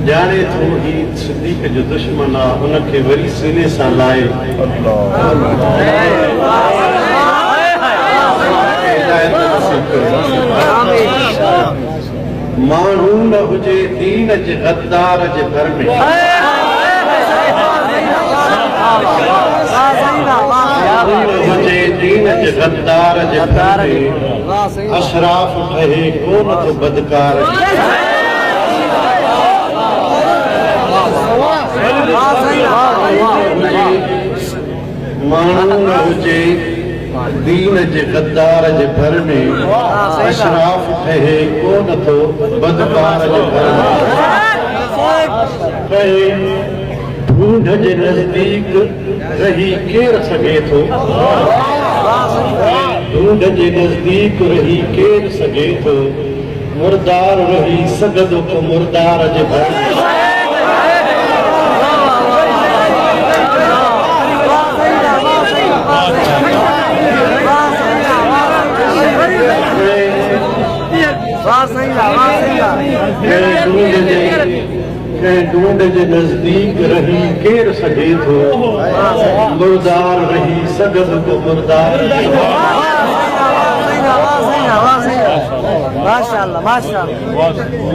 जाने थो ही सिद्दीक़ जो दुश्मन आ उनके वरी सीने सां लाए माण्हू न हुजे दीन जे गद्दार जे घर में हुजे दीन जे गद्दार जे घर में अशराफ ठहे कोन तो बदकार माण्हू न हुजे दीन जे गद्दार जे घर में अशराफ ठहे कोन तो बदकार जे घर में ढूंढ जे नजदीक रही केर सघे थो ढूंढ जे नजदीक रही केर सघे थो मुर्दार रही सघंदो को मुर्दार जे घर में ढूंढ जे नजदीक रही केर सघे थो मुर्दार रही सघंदो को मुर्दार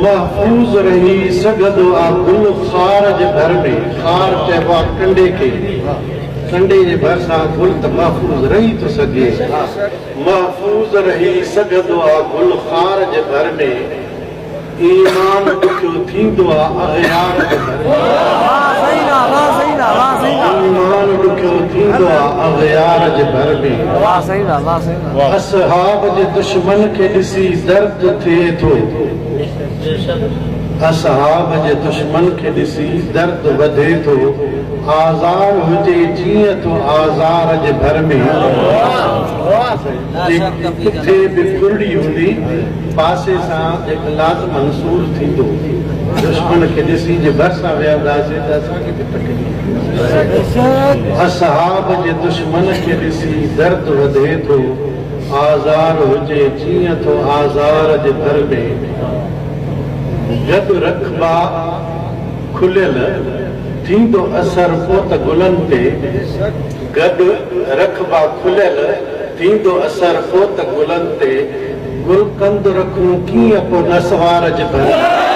महफूज रही सघंदो आ गुल खार जे घर में खार चइबो आहे कंडे खे कंडे जे भरिसां गुल त महफूज रही थो सघे महफूज रही सघंदो आहे गुल खार जे घर में ईमान ॾुखियो थींदो आहे अग़यार जे घर में ईमान ॾुखियो थींदो आहे अग़यार जे घर में असहाब जे दुश्मन खे ॾिसी दर्द थिए थो असहाब जे दुश्मन खे ॾिसी दर्द वधे थो आज़ार हुजे जीअं तो आज़ार जे घर में किथे बि फुरड़ी हूंदी पासे सां इख़लास मंसूर थींदो दुश्मन खे ॾिसी जे भरिसां विहंदासीं त असांखे बि तकलीफ़ असहाब जे दुश्मन खे ॾिसी दर्द वधे थो आज़ार हुजे जीअं तो आज़ार जे घर में गॾु रखबा खुलियल थींदो असर पोइ त गुलनि ते गॾु रखबा खुलियल थींदो असर पोइ त गुलनि ते गुलकंद रखूं कीअं पोइ नसवार जे घर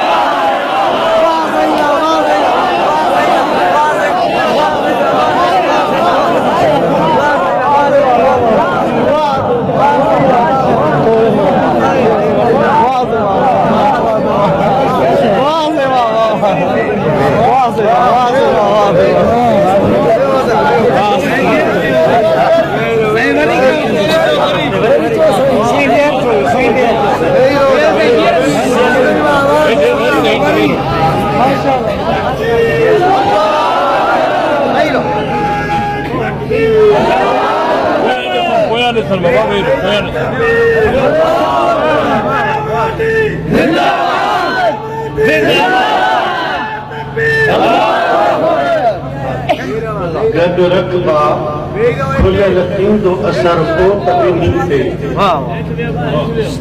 गॾु रखबा खुलियल थींदो असर पोइ त ॿिन्ही ते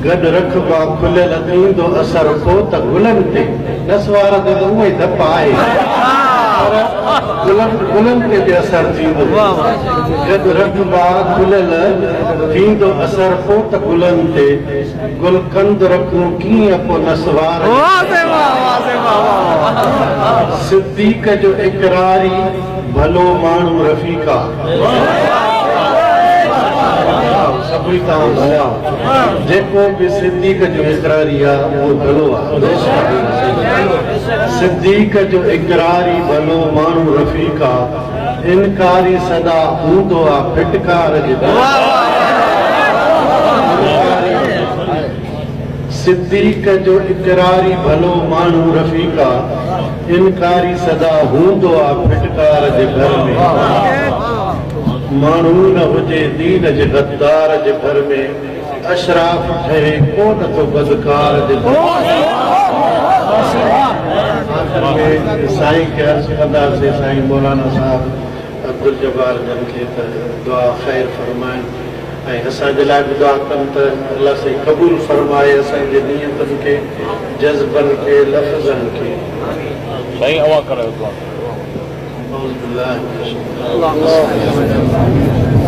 गॾु रखबा खुलियल थींदो असर पोइ त गुलनि ते नसवार ते त उहो ई धप आहे गुलनि ते बि असर थींदो गॾु रखबा खुलियल थींदो असर पोइ त गुलनि ते गुलकंद रखूं कीअं पोइ नसवार सिद्दीक़ जो इकरारी भलो माण्हू रफ़ीका सभई तव्हां भलिया जेको बि सिद्दीक़ जो इकरारी आहे उहो भलो आहे सिद्दीक़ जो इकरारी भलो माण्हू रफ़ीका इनकारी सदा हूंदो आहे फिटकार जे सिद्दीक़ जो इकरारी भलो माण्हू रफ़ीका इनकारी सदा हूंदो आहे फिटकार जे घर में माण्हू न हुजे दीन जे गद्दार जे घर में अशराफ ठहे कोन थो बदकार जे साईं खे अर्ज़ु कंदासीं साईं मौलाना साहब अब्दुल जब्बार जन खे त दुआ ख़ैर फरमाइनि ऐं असांजे लाइ बि दुआ कनि त अलाह साईं क़बूल फरमाए असांजे नियतनि खे जज़्बनि खे लफ़्ज़नि खे साईं अवा करे दुआ अऊज़ु बिल्लाहि मिनश शैतानिर रजीम।